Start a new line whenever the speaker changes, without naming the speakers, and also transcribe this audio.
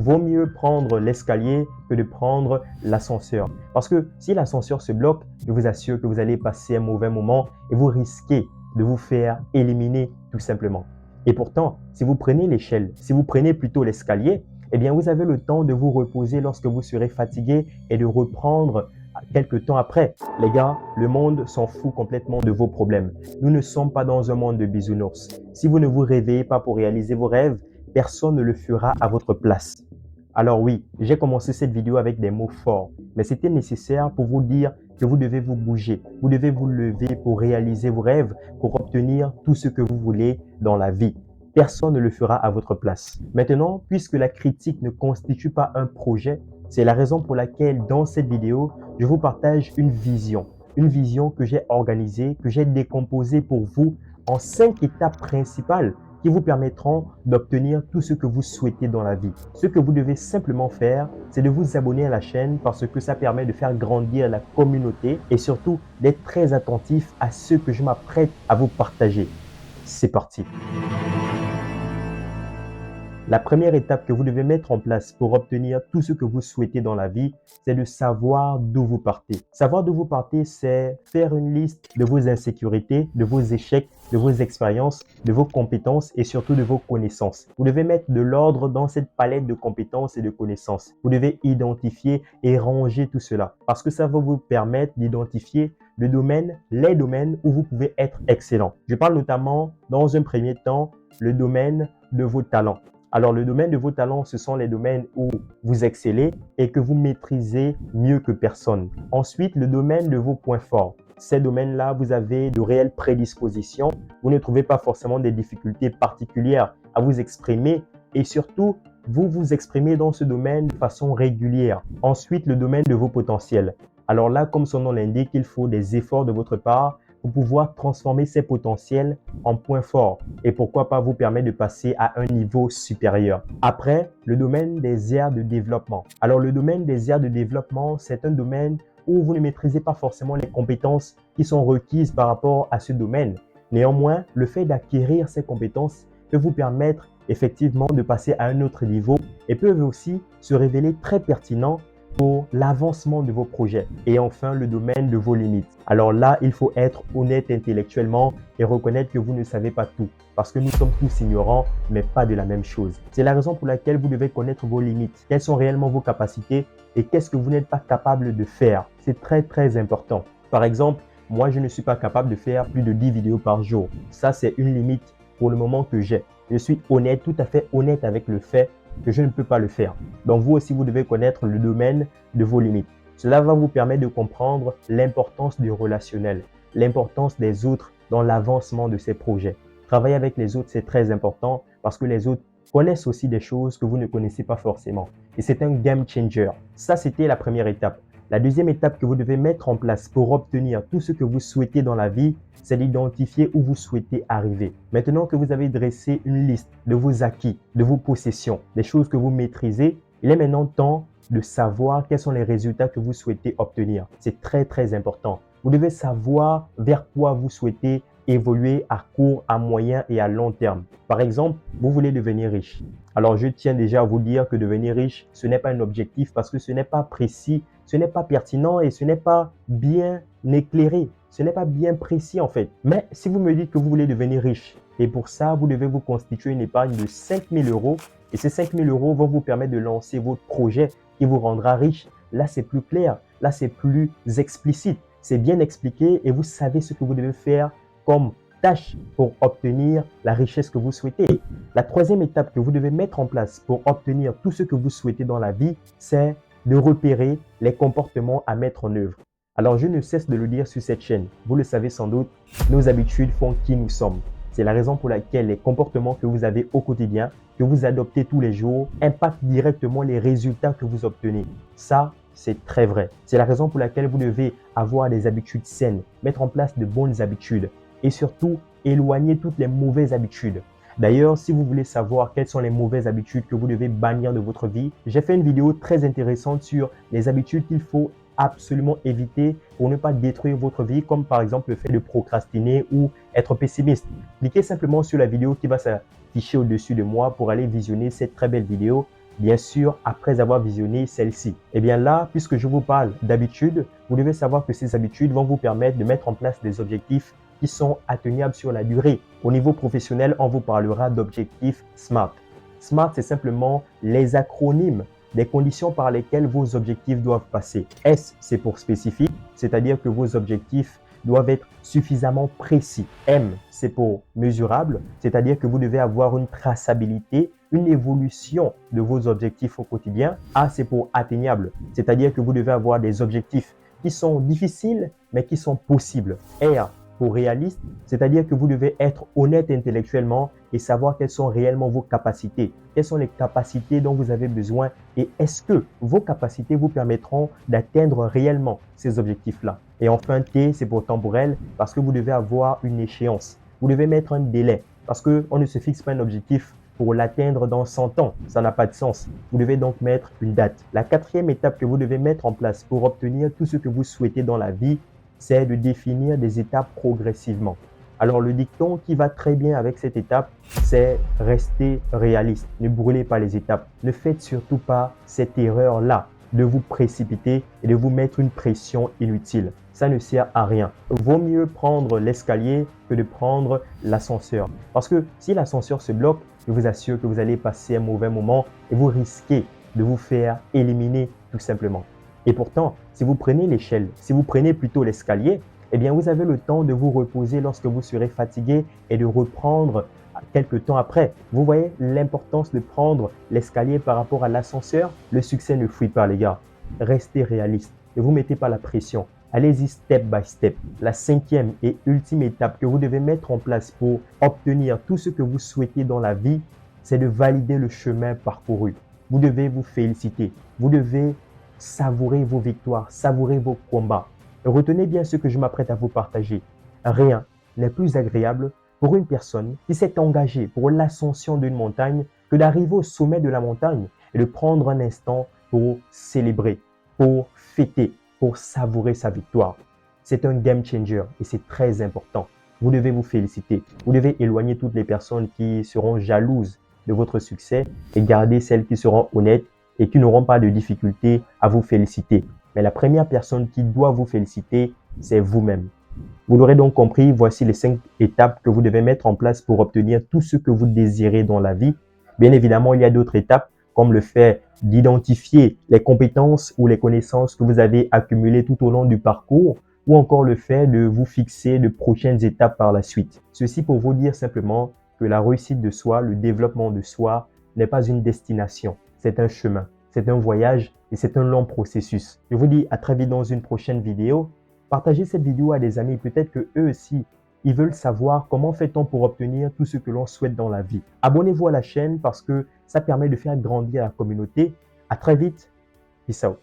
vaut mieux prendre l'escalier que de prendre l'ascenseur. Parce que si l'ascenseur se bloque, je vous assure que vous allez passer un mauvais moment et vous risquez de vous faire éliminer tout simplement. Et pourtant, si vous prenez l'échelle, si vous prenez plutôt l'escalier, eh bien vous avez le temps de vous reposer lorsque vous serez fatigué et de reprendre quelques temps après. Les gars, le monde s'en fout complètement de vos problèmes. Nous ne sommes pas dans un monde de bisounours. Si vous ne vous réveillez pas pour réaliser vos rêves, personne ne le fera à votre place. Alors oui, j'ai commencé cette vidéo avec des mots forts, mais c'était nécessaire pour vous dire que vous devez vous bouger, vous devez vous lever pour réaliser vos rêves, pour obtenir tout ce que vous voulez dans la vie. Personne ne le fera à votre place. Maintenant, puisque la critique ne constitue pas un projet, c'est la raison pour laquelle dans cette vidéo, je vous partage une vision que j'ai organisée, que j'ai décomposée pour vous en 5 étapes principales qui vous permettront d'obtenir tout ce que vous souhaitez dans la vie. Ce que vous devez simplement faire, c'est de vous abonner à la chaîne parce que ça permet de faire grandir la communauté et surtout d'être très attentif à ce que je m'apprête à vous partager. C'est parti! La première étape que vous devez mettre en place pour obtenir tout ce que vous souhaitez dans la vie, c'est de savoir d'où vous partez. Savoir d'où vous partez, c'est faire une liste de vos insécurités, de vos échecs, de vos expériences, de vos compétences et surtout de vos connaissances. Vous devez mettre de l'ordre dans cette palette de compétences et de connaissances. Vous devez identifier et ranger tout cela parce que ça va vous permettre d'identifier les domaines où vous pouvez être excellent. Je parle notamment, dans un premier temps, le domaine de vos talents. Alors, le domaine de vos talents, ce sont les domaines où vous excellez et que vous maîtrisez mieux que personne. Ensuite, le domaine de vos points forts. Ces domaines-là, vous avez de réelles prédispositions. Vous ne trouvez pas forcément des difficultés particulières à vous exprimer et surtout, vous vous exprimez dans ce domaine de façon régulière. Ensuite, le domaine de vos potentiels. Alors là, comme son nom l'indique, il faut des efforts de votre part pour pouvoir transformer ces potentiels en points forts et pourquoi pas vous permettre de passer à un niveau supérieur. Après, le domaine des aires de développement. Alors, le domaine des aires de développement, c'est un domaine où vous ne maîtrisez pas forcément les compétences qui sont requises par rapport à ce domaine. Néanmoins, le fait d'acquérir ces compétences peut vous permettre effectivement de passer à un autre niveau et peuvent aussi se révéler très pertinents pour l'avancement de vos projets. Et enfin, le domaine de vos limites. Alors là, il faut être honnête intellectuellement et reconnaître que vous ne savez pas tout. Parce que nous sommes tous ignorants, mais pas de la même chose. C'est la raison pour laquelle vous devez connaître vos limites. Quelles sont réellement vos capacités et qu'est-ce que vous n'êtes pas capable de faire. C'est très, très important. Par exemple, moi, je ne suis pas capable de faire plus de 10 vidéos par jour. Ça, c'est une limite pour le moment que j'ai. Je suis honnête, tout à fait honnête avec le fait que je ne peux pas le faire. Donc vous aussi, vous devez connaître le domaine de vos limites. Cela va vous permettre de comprendre l'importance du relationnel, l'importance des autres dans l'avancement de ces projets. Travailler avec les autres, c'est très important parce que les autres connaissent aussi des choses que vous ne connaissez pas forcément. Et c'est un game changer. Ça, c'était la première étape. La deuxième étape que vous devez mettre en place pour obtenir tout ce que vous souhaitez dans la vie, c'est d'identifier où vous souhaitez arriver. Maintenant que vous avez dressé une liste de vos acquis, de vos possessions, des choses que vous maîtrisez, il est maintenant temps de savoir quels sont les résultats que vous souhaitez obtenir. C'est très, très important. Vous devez savoir vers quoi vous souhaitez évoluer à court, à moyen et à long terme. Par exemple, vous voulez devenir riche. Alors, je tiens déjà à vous dire que devenir riche, ce n'est pas un objectif parce que ce n'est pas précis, ce n'est pas pertinent et ce n'est pas bien éclairé. Ce n'est pas bien précis en fait. Mais si vous me dites que vous voulez devenir riche et pour ça, vous devez vous constituer une épargne de 5 000 € et ces 5 000 € vont vous permettre de lancer votre projet qui vous rendra riche. Là, c'est plus clair. Là, c'est plus explicite. C'est bien expliqué et vous savez ce que vous devez faire comme tâche pour obtenir la richesse que vous souhaitez. La troisième étape que vous devez mettre en place pour obtenir tout ce que vous souhaitez dans la vie, c'est de repérer les comportements à mettre en œuvre. Alors, je ne cesse de le dire sur cette chaîne. Vous le savez sans doute, nos habitudes font qui nous sommes. C'est la raison pour laquelle les comportements que vous avez au quotidien, que vous adoptez tous les jours, impactent directement les résultats que vous obtenez. Ça, c'est très vrai. C'est la raison pour laquelle vous devez avoir des habitudes saines, mettre en place de bonnes habitudes et surtout éloigner toutes les mauvaises habitudes. D'ailleurs, si vous voulez savoir quelles sont les mauvaises habitudes que vous devez bannir de votre vie, j'ai fait une vidéo très intéressante sur les habitudes qu'il faut absolument éviter pour ne pas détruire votre vie, comme par exemple le fait de procrastiner ou être pessimiste. Cliquez simplement sur la vidéo qui va s'afficher au-dessus de moi pour aller visionner cette très belle vidéo bien sûr après avoir visionné celle-ci. Et bien là, puisque je vous parle d'habitudes, vous devez savoir que ces habitudes vont vous permettre de mettre en place des objectifs qui sont atteignables sur la durée. Au niveau professionnel, on vous parlera d'objectifs SMART. SMART, c'est simplement les acronymes des conditions par lesquelles vos objectifs doivent passer. S, c'est pour spécifique, c'est-à-dire que vos objectifs doivent être suffisamment précis. M, c'est pour mesurable, c'est-à-dire que vous devez avoir une traçabilité, une évolution de vos objectifs au quotidien. A, c'est pour atteignable, c'est-à-dire que vous devez avoir des objectifs qui sont difficiles, mais qui sont possibles. R, pour réaliste, c'est-à-dire que vous devez être honnête intellectuellement et savoir quelles sont réellement vos capacités. Quelles sont les capacités dont vous avez besoin et est-ce que vos capacités vous permettront d'atteindre réellement ces objectifs-là. Et enfin, T, c'est pour temporel parce que vous devez avoir une échéance. Vous devez mettre un délai parce qu'on ne se fixe pas un objectif pour l'atteindre dans 100 ans. Ça n'a pas de sens. Vous devez donc mettre une date. La quatrième étape que vous devez mettre en place pour obtenir tout ce que vous souhaitez dans la vie, c'est de définir des étapes progressivement. Alors le dicton qui va très bien avec cette étape, c'est rester réaliste. Ne brûlez pas les étapes. Ne faites surtout pas cette erreur-là de vous précipiter et de vous mettre une pression inutile. Ça ne sert à rien. Vaut mieux prendre l'escalier que de prendre l'ascenseur. Parce que si l'ascenseur se bloque, je vous assure que vous allez passer un mauvais moment et vous risquez de vous faire éliminer tout simplement. Et pourtant, si vous prenez l'échelle, si vous prenez plutôt l'escalier, eh bien, vous avez le temps de vous reposer lorsque vous serez fatigué et de reprendre quelques temps après. Vous voyez l'importance de prendre l'escalier par rapport à l'ascenseur? Le succès ne fuit pas, les gars. Restez réaliste. Ne vous mettez pas la pression. Allez-y step by step. La cinquième et ultime étape que vous devez mettre en place pour obtenir tout ce que vous souhaitez dans la vie, c'est de valider le chemin parcouru. Vous devez vous féliciter. Vous devez savourer vos victoires, savourer vos combats. Et retenez bien ce que je m'apprête à vous partager. Rien n'est plus agréable pour une personne qui s'est engagée pour l'ascension d'une montagne que d'arriver au sommet de la montagne et de prendre un instant pour célébrer, pour fêter, pour savourer sa victoire. C'est un game changer et c'est très important. Vous devez vous féliciter. Vous devez éloigner toutes les personnes qui seront jalouses de votre succès et garder celles qui seront honnêtes et qui n'auront pas de difficulté à vous féliciter. Mais la première personne qui doit vous féliciter, c'est vous-même. Vous l'aurez donc compris, voici les 5 étapes que vous devez mettre en place pour obtenir tout ce que vous désirez dans la vie. Bien évidemment, il y a d'autres étapes, comme le fait d'identifier les compétences ou les connaissances que vous avez accumulées tout au long du parcours, ou encore le fait de vous fixer de prochaines étapes par la suite. Ceci pour vous dire simplement que la réussite de soi, le développement de soi n'est pas une destination, c'est un chemin, c'est un voyage et c'est un long processus. Je vous dis à très vite dans une prochaine vidéo. Partagez cette vidéo à des amis, peut-être que eux aussi, ils veulent savoir comment fait-on pour obtenir tout ce que l'on souhaite dans la vie. Abonnez-vous à la chaîne parce que ça permet de faire grandir la communauté. À très vite. Peace out.